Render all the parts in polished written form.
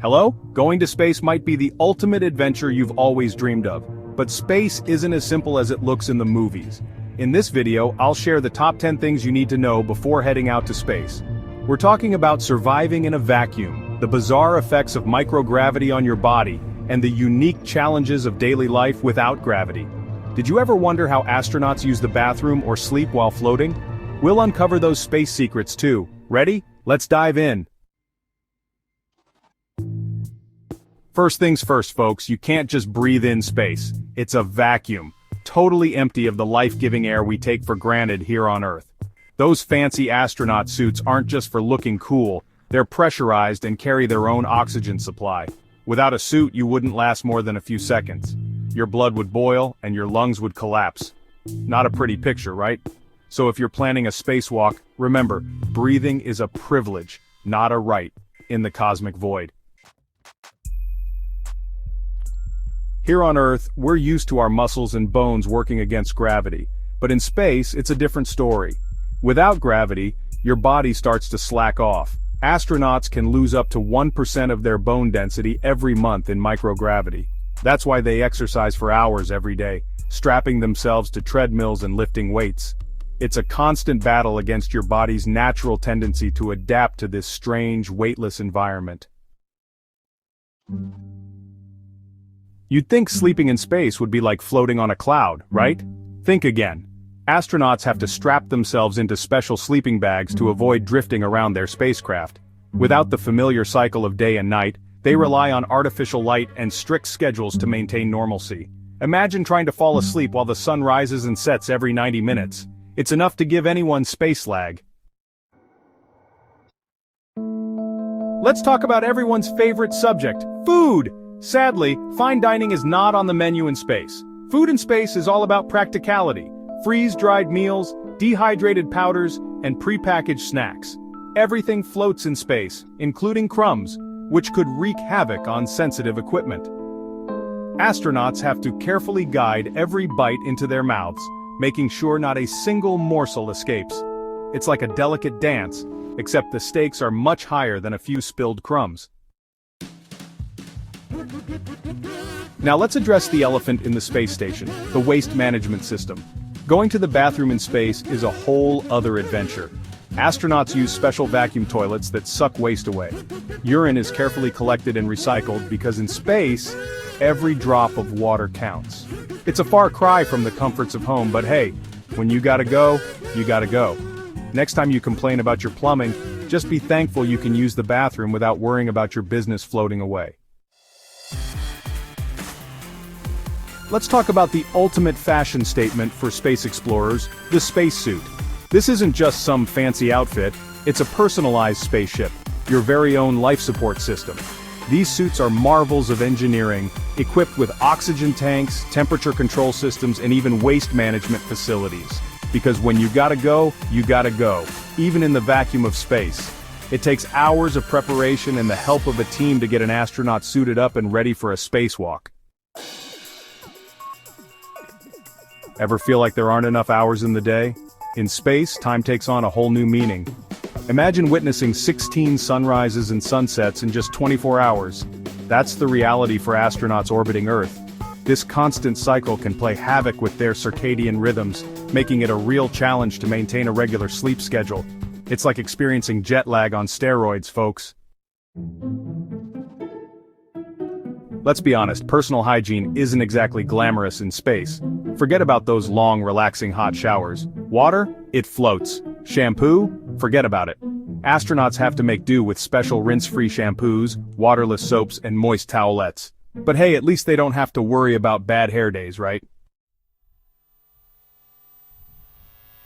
Hello? Going to space might be the ultimate adventure you've always dreamed of, but space isn't as simple as it looks in the movies. In this video, I'll share the top 10 things you need to know before heading out to space. We're talking about surviving in a vacuum, the bizarre effects of microgravity on your body, and the unique challenges of daily life without gravity. Did you ever wonder how astronauts use the bathroom or sleep while floating? We'll uncover those space secrets too. Ready? Let's dive in. First things first, folks, you can't just breathe in space. It's a vacuum, totally empty of the life-giving air we take for granted here on Earth. Those fancy astronaut suits aren't just for looking cool, they're pressurized and carry their own oxygen supply. Without a suit, you wouldn't last more than a few seconds. Your blood would boil and your lungs would collapse. Not a pretty picture, right? So if you're planning a spacewalk, remember, breathing is a privilege, not a right, in the cosmic void. Here on Earth, we're used to our muscles and bones working against gravity, but in space, it's a different story. Without gravity, your body starts to slack off. Astronauts can lose up to 1% of their bone density every month in microgravity. That's why they exercise for hours every day, strapping themselves to treadmills and lifting weights. It's a constant battle against your body's natural tendency to adapt to this strange, weightless environment. You'd think sleeping in space would be like floating on a cloud, right? Think again. Astronauts have to strap themselves into special sleeping bags to avoid drifting around their spacecraft. Without the familiar cycle of day and night, they rely on artificial light and strict schedules to maintain normalcy. Imagine trying to fall asleep while the sun rises and sets every 90 minutes. It's enough to give anyone space lag. Let's talk about everyone's favorite subject, food! Sadly, fine dining is not on the menu in space. Food in space is all about practicality. Freeze-dried meals, dehydrated powders, and prepackaged snacks. Everything floats in space, including crumbs, which could wreak havoc on sensitive equipment. Astronauts have to carefully guide every bite into their mouths, making sure not a single morsel escapes. It's like a delicate dance, except the stakes are much higher than a few spilled crumbs. Now let's address the elephant in the space station, the waste management system. Going to the bathroom in space is a whole other adventure. Astronauts use special vacuum toilets that suck waste away. Urine is carefully collected and recycled because in space, every drop of water counts. It's a far cry from the comforts of home, but hey, when you gotta go, you gotta go. Next time you complain about your plumbing, just be thankful you can use the bathroom without worrying about your business floating away. Let's talk about the ultimate fashion statement for space explorers, the spacesuit. This isn't just some fancy outfit, it's a personalized spaceship, your very own life support system. These suits are marvels of engineering, equipped with oxygen tanks, temperature control systems, and even waste management facilities. Because when you gotta go, even in the vacuum of space. It takes hours of preparation and the help of a team to get an astronaut suited up and ready for a spacewalk. Ever feel like there aren't enough hours in the day? In space, time takes on a whole new meaning. Imagine witnessing 16 sunrises and sunsets in just 24 hours. That's the reality for astronauts orbiting Earth. This constant cycle can play havoc with their circadian rhythms, making it a real challenge to maintain a regular sleep schedule. It's like experiencing jet lag on steroids, folks. Let's be honest, personal hygiene isn't exactly glamorous in space. Forget about those long, relaxing hot showers. Water? It floats. Shampoo? Forget about it. Astronauts have to make do with special rinse-free shampoos, waterless soaps, and moist towelettes. But hey, at least they don't have to worry about bad hair days, right?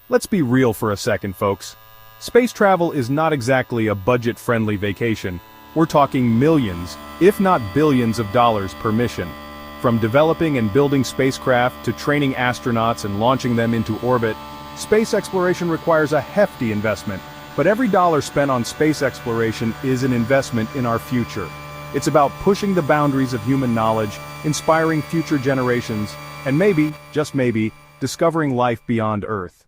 Let's be real for a second, folks. Space travel is not exactly a budget-friendly vacation. We're talking millions, if not billions of dollars per mission. From developing and building spacecraft to training astronauts and launching them into orbit, space exploration requires a hefty investment. But every dollar spent on space exploration is an investment in our future. It's about pushing the boundaries of human knowledge, inspiring future generations, and maybe, just maybe, discovering life beyond Earth.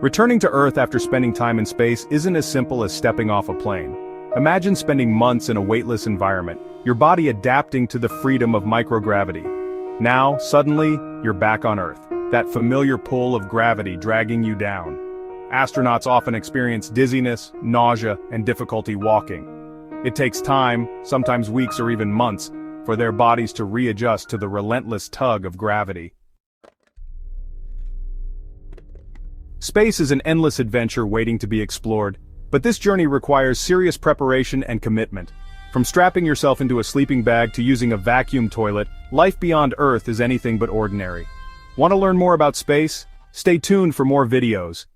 Returning to Earth after spending time in space isn't as simple as stepping off a plane. Imagine spending months in a weightless environment, your body adapting to the freedom of microgravity. Now, suddenly, you're back on Earth, that familiar pull of gravity dragging you down. Astronauts often experience dizziness, nausea, and difficulty walking. It takes time, sometimes weeks or even months, for their bodies to readjust to the relentless tug of gravity. Space is an endless adventure waiting to be explored, but this journey requires serious preparation and commitment. From strapping yourself into a sleeping bag to using a vacuum toilet, life beyond Earth is anything but ordinary. Want to learn more about space? Stay tuned for more videos.